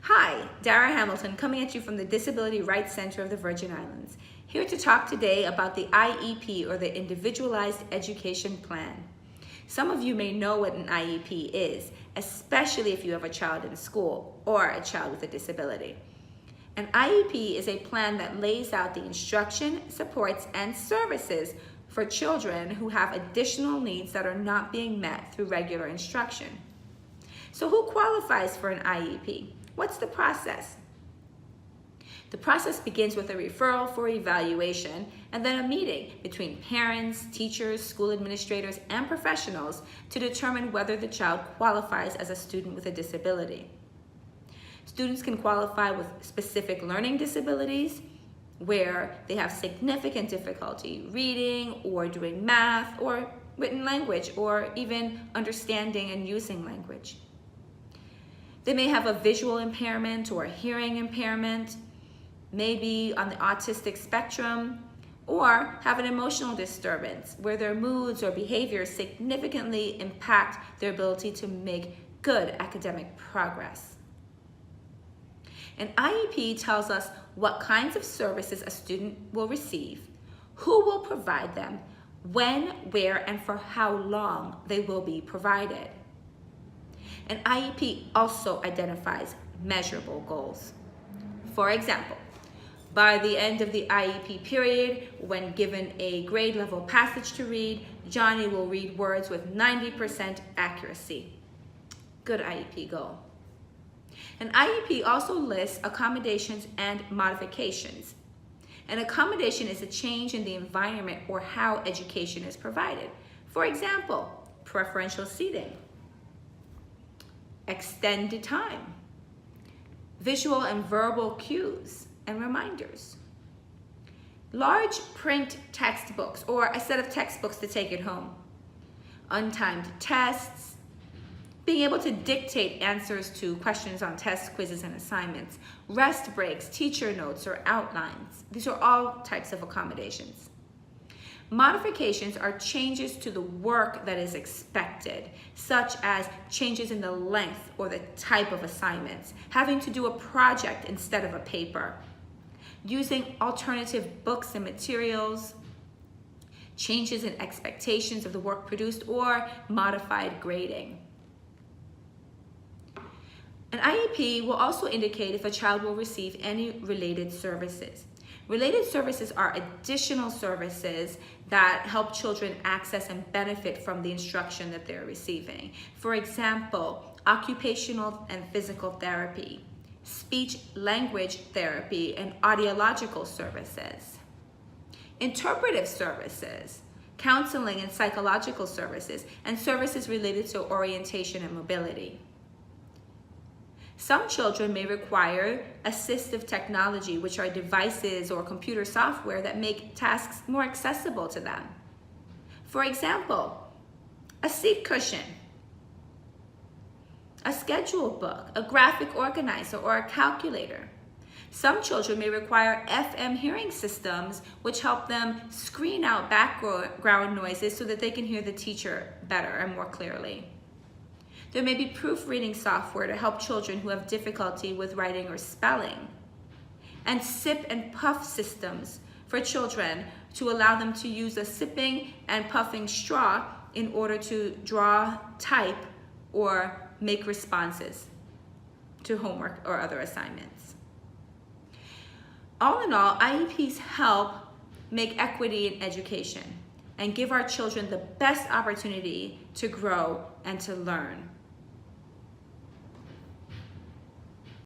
Hi, Dara Hamilton coming at you from the Disability Rights Center of the Virgin Islands, here to talk today about the IEP, or the Individualized Education Plan. Some of you may know what an IEP is, especially if you have a child in school or a child with a disability. An IEP is a plan that lays out the instruction, supports, and services for children who have additional needs that are not being met through regular instruction. So who qualifies for an IEP? What's the process? The process begins with a referral for evaluation and then a meeting between parents, teachers, school administrators, and professionals to determine whether the child qualifies as a student with a disability. Students can qualify with specific learning disabilities, where they have significant difficulty reading or doing math or written language or even understanding and using language. They may have a visual impairment or a hearing impairment, maybe on the autistic spectrum, or have an emotional disturbance where their moods or behaviors significantly impact their ability to make good academic progress. An IEP tells us what kinds of services a student will receive, who will provide them, when, where, and for how long they will be provided. An IEP also identifies measurable goals. For example, by the end of the IEP period, when given a grade level passage to read, Johnny will read words with 90% accuracy. Good IEP goal. An IEP also lists accommodations and modifications. An accommodation is a change in the environment or how education is provided. For example, preferential seating, extended time, visual and verbal cues and reminders, large print textbooks or a set of textbooks to take it home, untimed tests, being able to dictate answers to questions on tests, quizzes, and assignments, rest breaks, teacher notes, or outlines. These are all types of accommodations. Modifications are changes to the work that is expected, such as changes in the length or the type of assignments, having to do a project instead of a paper, using alternative books and materials, changes in expectations of the work produced, or modified grading. An IEP will also indicate if a child will receive any related services. Related services are additional services that help children access and benefit from the instruction that they're receiving. For example, occupational and physical therapy, speech language therapy, and audiological services, interpretive services, counseling and psychological services, and services related to orientation and mobility. Some children may require assistive technology, which are devices or computer software that make tasks more accessible to them. For example, a seat cushion, a schedule book, a graphic organizer, or a calculator. Some children may require FM hearing systems, which help them screen out background noises so that they can hear the teacher better and more clearly. There may be proofreading software to help children who have difficulty with writing or spelling, and sip and puff systems for children to allow them to use a sipping and puffing straw in order to draw, type, or make responses to homework or other assignments. All in all, IEPs help make equity in education and give our children the best opportunity to grow and to learn.